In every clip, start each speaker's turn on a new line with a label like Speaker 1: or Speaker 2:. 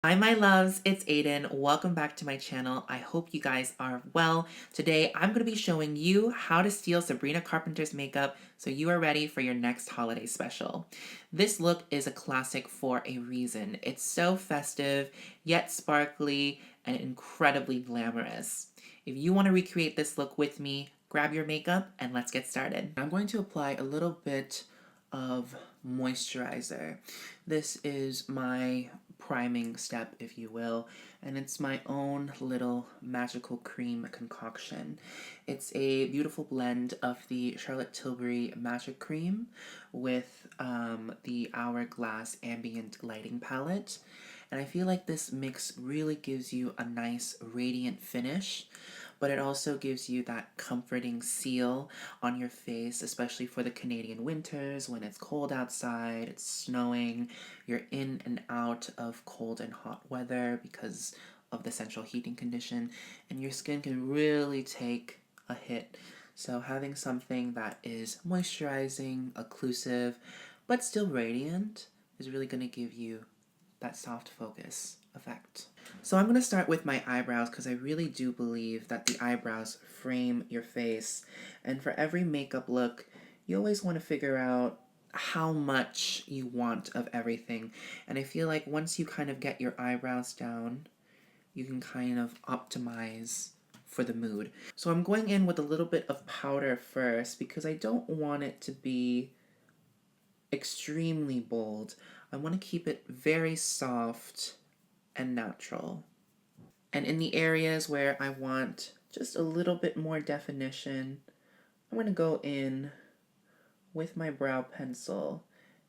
Speaker 1: Hi my loves, it's Aiden. Welcome back to my channel. I hope you guys are well. Today I'm going to be showing you how to steal Sabrina Carpenter's makeup so you are ready for your next holiday special. This look is a classic for a reason. It's so festive, yet sparkly, and incredibly glamorous. If you want to recreate this look with me, grab your makeup and let's get started. I'm going to apply a little bit of moisturizer. This is my priming step, if you will, and it's my own little magical cream concoction. It's a beautiful blend of the Charlotte Tilbury Magic Cream with the Hourglass Ambient Lighting Palette. And I feel like this mix really gives you a nice radiant finish, but it also gives you that comforting seal on your face, especially for the Canadian winters when it's cold outside, it's snowing, you're in and out of cold and hot weather because of the central heating condition, and your skin can really take a hit. So having something that is moisturizing, occlusive, but still radiant is really going to give you that soft focus effect. So I'm going to start with my eyebrows because I really do believe that the eyebrows frame your face. And for every makeup look, you always want to figure out how much you want of everything. And I feel like once you kind of get your eyebrows down, you can kind of optimize for the mood. So I'm going in with a little bit of powder first because I don't want it to be extremely bold. I want to keep it very soft and natural. And in the areas where I want just a little bit more definition, I'm going to go in with my brow pencil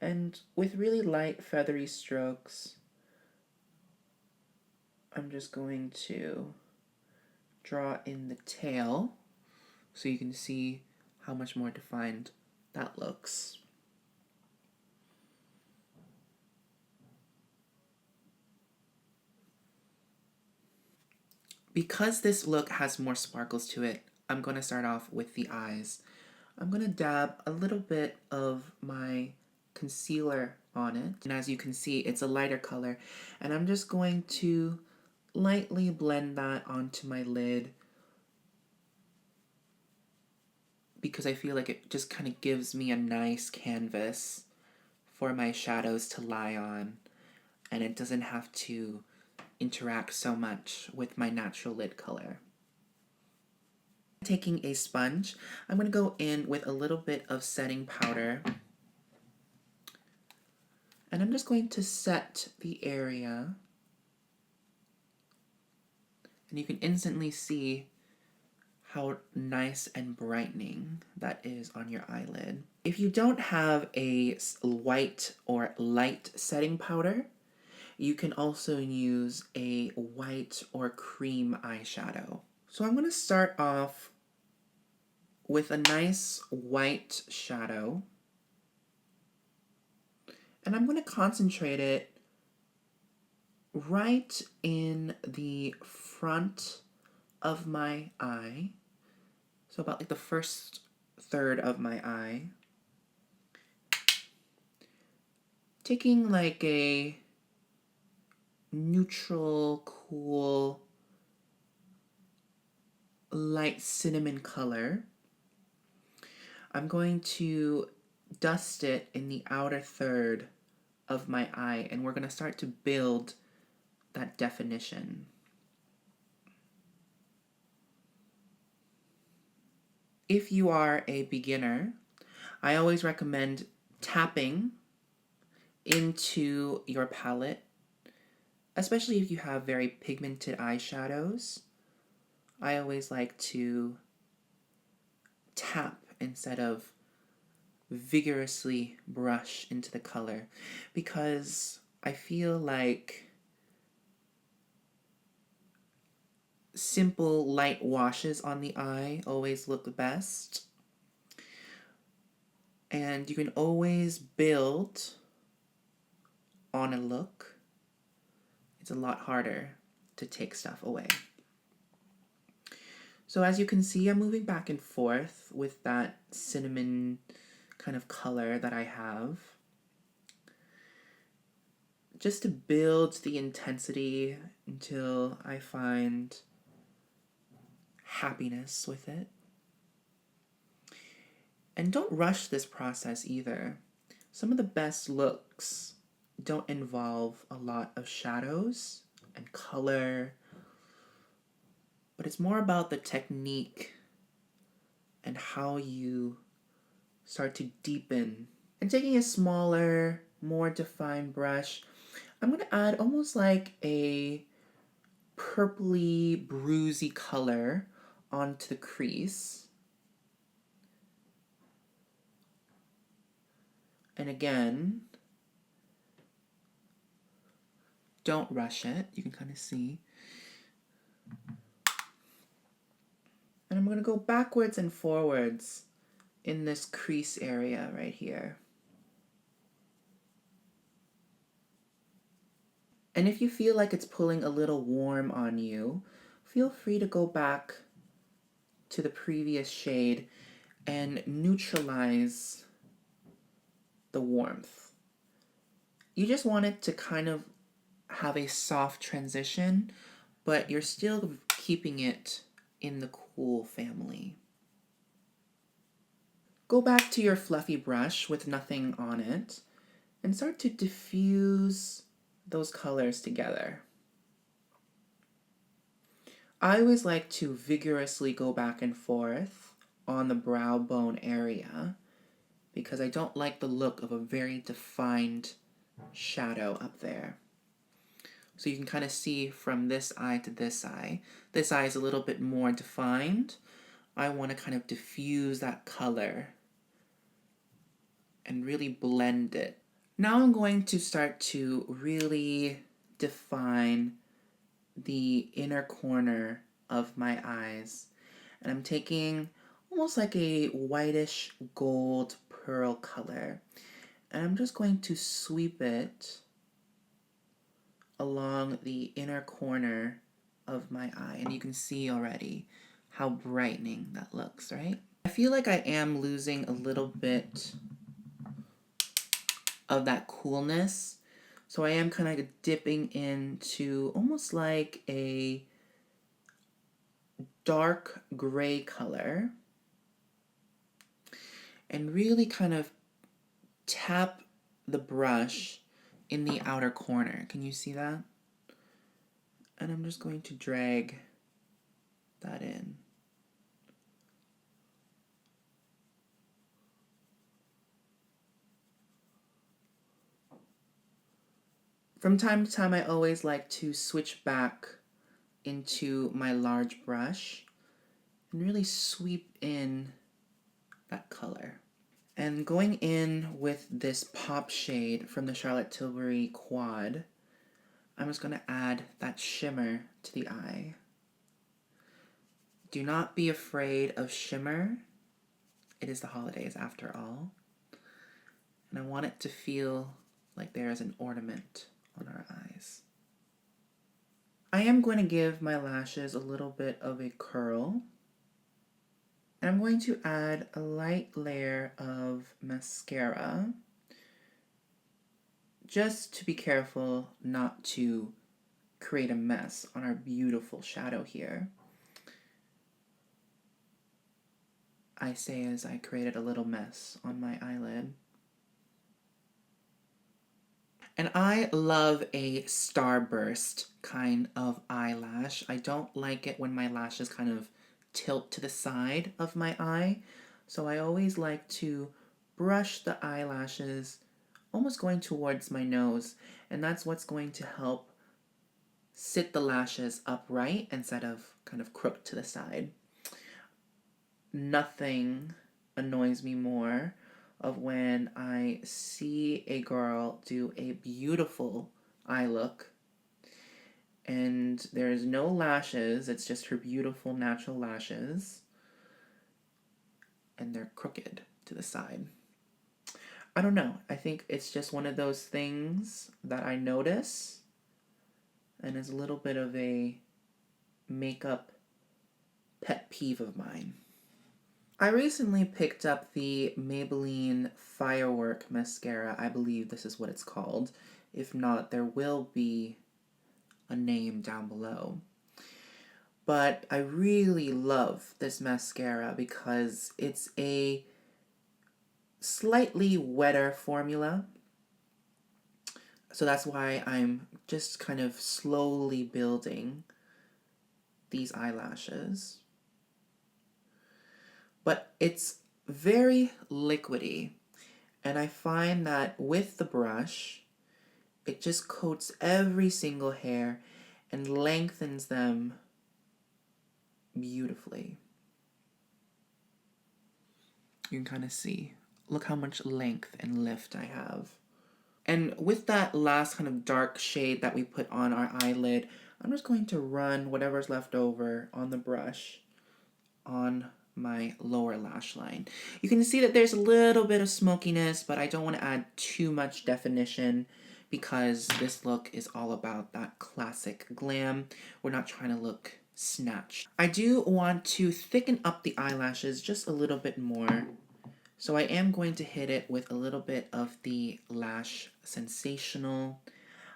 Speaker 1: and with really light feathery strokes, I'm just going to draw in the tail so you can see how much more defined that looks. Because this look has more sparkles to it, I'm going to start off with the eyes. I'm going to dab a little bit of my concealer on it. And as you can see, it's a lighter color. And I'm just going to lightly blend that onto my lid because I feel like it just kind of gives me a nice canvas for my shadows to lie on. And it doesn't have to interact so much with my natural lid color. Taking a sponge, I'm going to go in with a little bit of setting powder. And I'm just going to set the area. And you can instantly see how nice and brightening that is on your eyelid. If you don't have a white or light setting powder, you can also use a white or cream eyeshadow. So I'm going to start off with a nice white shadow. And I'm going to concentrate it right in the front of my eye. So about like the first third of my eye. Taking like a neutral, cool, light cinnamon color. I'm going to dust it in the outer third of my eye, and we're going to start to build that definition. If you are a beginner, I always recommend tapping into your palette, especially if you have very pigmented eyeshadows. I always like to tap instead of vigorously brush into the color because I feel like simple light washes on the eye always look the best. And you can always build on a look. It's a lot harder to take stuff away. So as you can see, I'm moving back and forth with that cinnamon kind of color that I have. just to build the intensity until I find happiness with it. And don't rush this process either. Some of the best looks don't involve a lot of shadows and color, but it's more about the technique and how you start to deepen. And taking a smaller, more defined brush, I'm going to add almost like a purpley, bruisey color onto the crease. And again, don't rush it. You can kind of see. And I'm going to go backwards and forwards in this crease area right here. And if you feel like it's pulling a little warm on you, feel free to go back to the previous shade and neutralize the warmth. You just want it to kind of have a soft transition, but you're still keeping it in the cool family. Go back to your fluffy brush with nothing on it and start to diffuse those colors together. I always like to vigorously go back and forth on the brow bone area because I don't like the look of a very defined shadow up there. So you can kind of see from this eye to this eye. This eye is a little bit more defined. I want to kind of diffuse that color and really blend it. Now I'm going to start to really define the inner corner of my eyes. And I'm taking almost like a whitish gold pearl color. And I'm just going to sweep it along the inner corner of my eye. And you can see already how brightening that looks, right? I feel like I am losing a little bit of that coolness. So I am kind of dipping into almost like a dark gray color and really kind of tap the brush in the outer corner. Can you see that? And I'm just going to drag that in. From time to time, I always like to switch back into my large brush and really sweep in that color. And going in with this pop shade from the Charlotte Tilbury Quad, I'm just going to add that shimmer to the eye. Do not be afraid of shimmer. It is the holidays after all. And I want it to feel like there is an ornament on our eyes. I am going to give my lashes a little bit of a curl. And I'm going to add a light layer of mascara, just to be careful not to create a mess on our beautiful shadow here. I say as I created a little mess on my eyelid. And I love a starburst kind of eyelash. I don't like it when my lashes kind of tilt to the side of my eye. So I always like to brush the eyelashes almost going towards my nose. And that's what's going to help sit the lashes upright instead of kind of crooked to the side. Nothing annoys me more of when I see a girl do a beautiful eye look and there's no lashes, it's just her beautiful natural lashes, and they're crooked to the side. I don't know, I think it's just one of those things that I notice and is a little bit of a makeup pet peeve of mine. I recently picked up the Maybelline Firework Mascara. I believe this is what it's called. If not, there will be a name down below. But I really love this mascara because it's a slightly wetter formula. So that's why I'm just kind of slowly building these eyelashes. But it's very liquidy. And I find that with the brush, it just coats every single hair and lengthens them beautifully. You can kind of see. Look how much length and lift I have. And with that last kind of dark shade that we put on our eyelid, I'm just going to run whatever's left over on the brush on my lower lash line. You can see that there's a little bit of smokiness, but I don't want to add too much definition because this look is all about that classic glam. We're not trying to look snatched. I do want to thicken up the eyelashes just a little bit more. So I am going to hit it with a little bit of the Lash Sensational.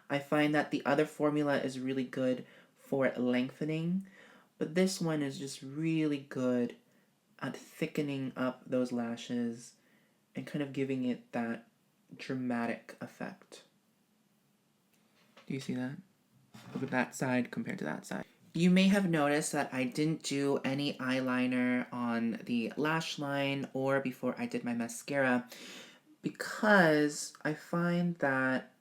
Speaker 1: I find that the other formula is really good for lengthening, but this one is just really good at thickening up those lashes and kind of giving it that dramatic effect. Do you see that? Look at that side compared to that side. You may have noticed that I didn't do any eyeliner on the lash line or before I did my mascara because I find that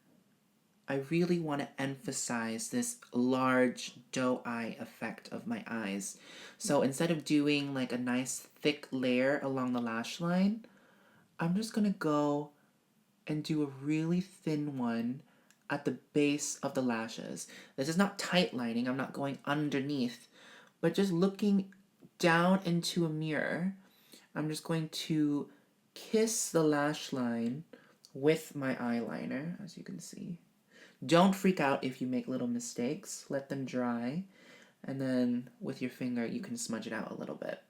Speaker 1: I really want to emphasize this large doe eye effect of my eyes. So instead of doing like a nice thick layer along the lash line, I'm just going to go and do a really thin one at the base of the lashes. This is not tight lining, I'm not going underneath, but just looking down into a mirror, I'm just going to kiss the lash line with my eyeliner, as you can see. Don't freak out if you make little mistakes. Let them dry, and then with your finger you can smudge it out a little bit.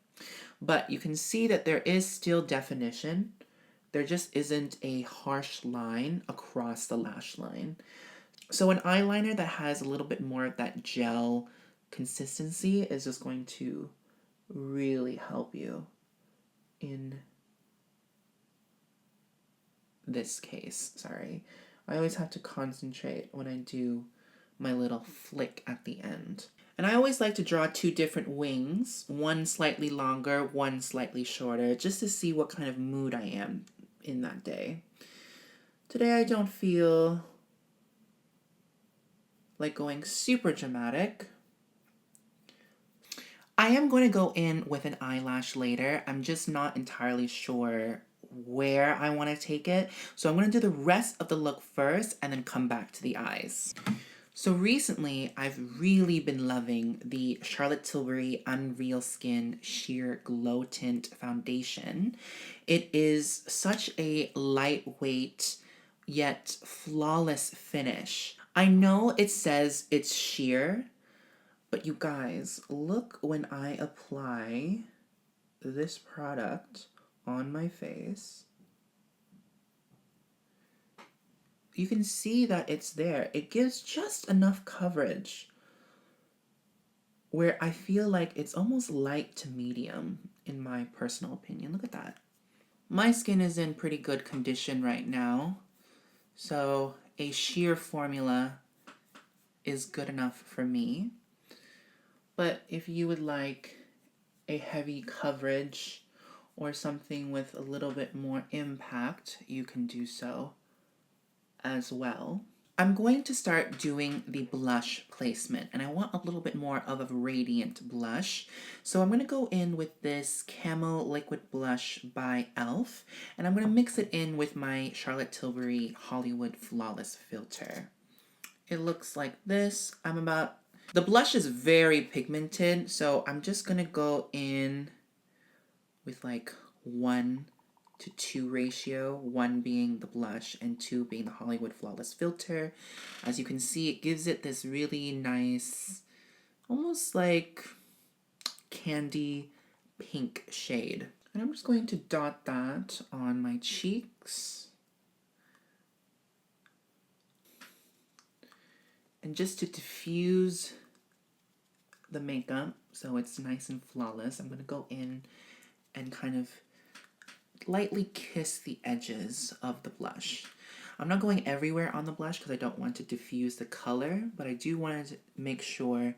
Speaker 1: But you can see that there is still definition. There just isn't a harsh line across the lash line. So an eyeliner that has a little bit more of that gel consistency is just going to really help you in this case. Sorry. I always have to concentrate when I do my little flick at the end. And I always like to draw two different wings, one slightly longer, one slightly shorter, just to see what kind of mood I am in that day. Today I don't feel like going super dramatic. I am going to go in with an eyelash later. I'm just not entirely sure where I want to take it. So I'm going to do the rest of the look first and then come back to the eyes. So recently, I've really been loving the Charlotte Tilbury Unreal Skin Sheer Glow Tint Foundation. It is such a lightweight yet flawless finish. I know it says it's sheer, but you guys, look when I apply this product on my face. You can see that it's there. It gives just enough coverage where I feel like it's almost light to medium in my personal opinion. Look at that. My skin is in pretty good condition right now, so a sheer formula is good enough for me. But if you would like a heavy coverage or something with a little bit more impact, you can do so as well. I'm going to start doing the blush placement, and I want a little bit more of a radiant blush. So I'm going to go in with this Camo Liquid Blush by e.l.f., and I'm going to mix it in with my Charlotte Tilbury Hollywood Flawless Filter. It looks like this. The blush is very pigmented, so I'm just going to go in with like 1:2 ratio, 1 being the blush and 2 being the Hollywood Flawless Filter. As you can see, it gives it this really nice, almost like candy pink shade. And I'm just going to dot that on my cheeks. And just to diffuse the makeup so it's nice and flawless, I'm going to go in and kind of lightly kiss the edges of the blush. I'm not going everywhere on the blush because I don't want to diffuse the color, but I do want to make sure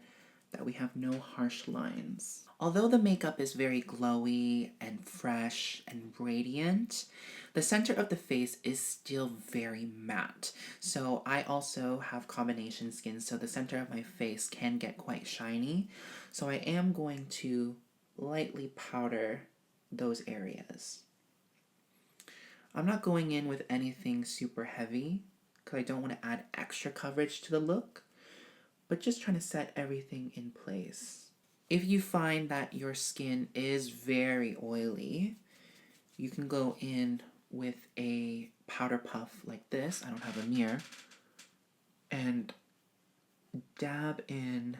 Speaker 1: that we have no harsh lines. Although the makeup is very glowy and fresh and radiant, the center of the face is still very matte. So I also have combination skin, so the center of my face can get quite shiny. So I am going to lightly powder those areas. I'm not going in with anything super heavy because I don't want to add extra coverage to the look, but just trying to set everything in place. If you find that your skin is very oily, you can go in with a powder puff like this. I don't have a mirror. And dab in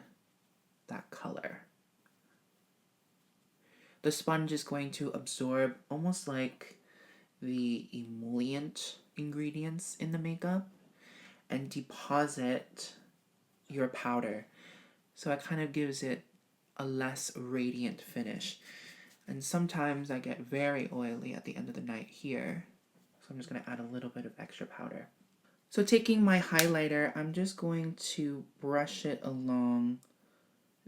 Speaker 1: that color. The sponge is going to absorb almost like the emollient ingredients in the makeup and deposit your powder. So it kind of gives it a less radiant finish. And sometimes I get very oily at the end of the night here. So I'm just going to add a little bit of extra powder. So taking my highlighter, I'm just going to brush it along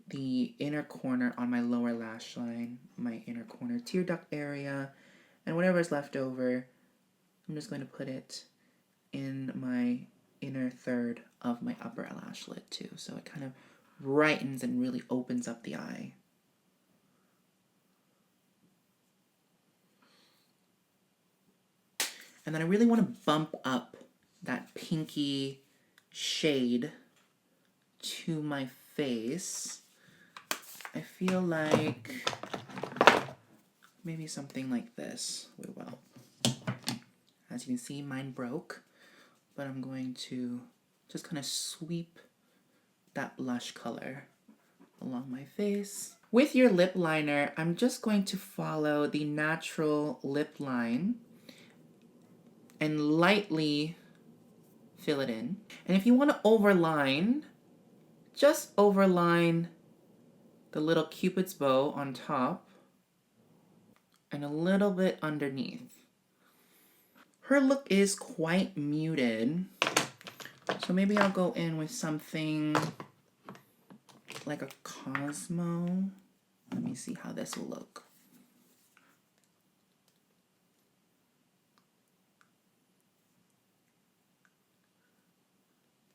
Speaker 1: the inner corner on my lower lash line, my inner corner tear duct area, and whatever's left over, I'm just going to put it in my inner third of my upper lash lid too. So it kind of brightens and really opens up the eye. And then I really want to bump up that pinky shade to my face. I feel like maybe something like this would well. As you can see, mine broke, but I'm going to just kind of sweep that blush color along my face. With your lip liner, I'm just going to follow the natural lip line and lightly fill it in. And if you want to overline, just overline the little cupid's bow on top and a little bit underneath. Her look is quite muted, so maybe I'll go in with something like a Cosmo. Let me see how this will look.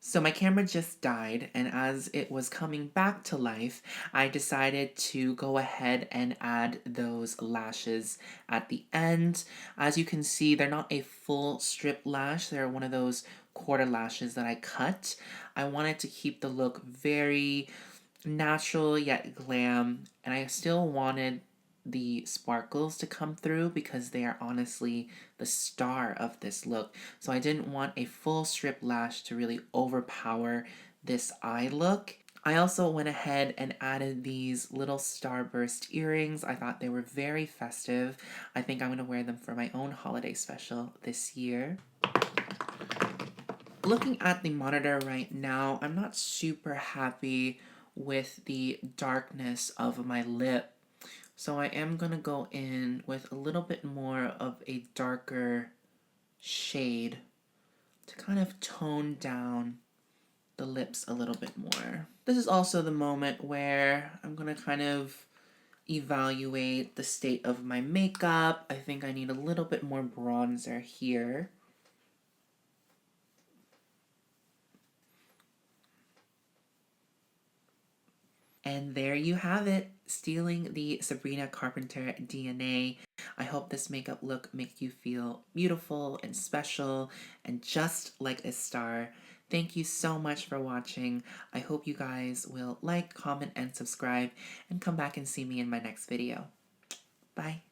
Speaker 1: So my camera just died, and as it was coming back to life, I decided to go ahead and add those lashes at the end. As you can see, they're not a full strip lash. They're one of those quarter lashes that I cut. I wanted to keep the look very natural yet glam, and I still wanted the sparkles to come through because they are honestly the star of this look. So I didn't want a full strip lash to really overpower this eye look. I also went ahead and added these little starburst earrings. I thought they were very festive. I think I'm going to wear them for my own holiday special this year. Looking at the monitor right now, I'm not super happy with the darkness of my lip. So I am going to go in with a little bit more of a darker shade to kind of tone down the lips a little bit more. This is also the moment where I'm going to kind of evaluate the state of my makeup. I think I need a little bit more bronzer here. And there you have it, stealing the Sabrina Carpenter DNA. I hope this makeup look makes you feel beautiful and special and just like a star. Thank you so much for watching. I hope you guys will like, comment, and subscribe, and come back and see me in my next video. Bye.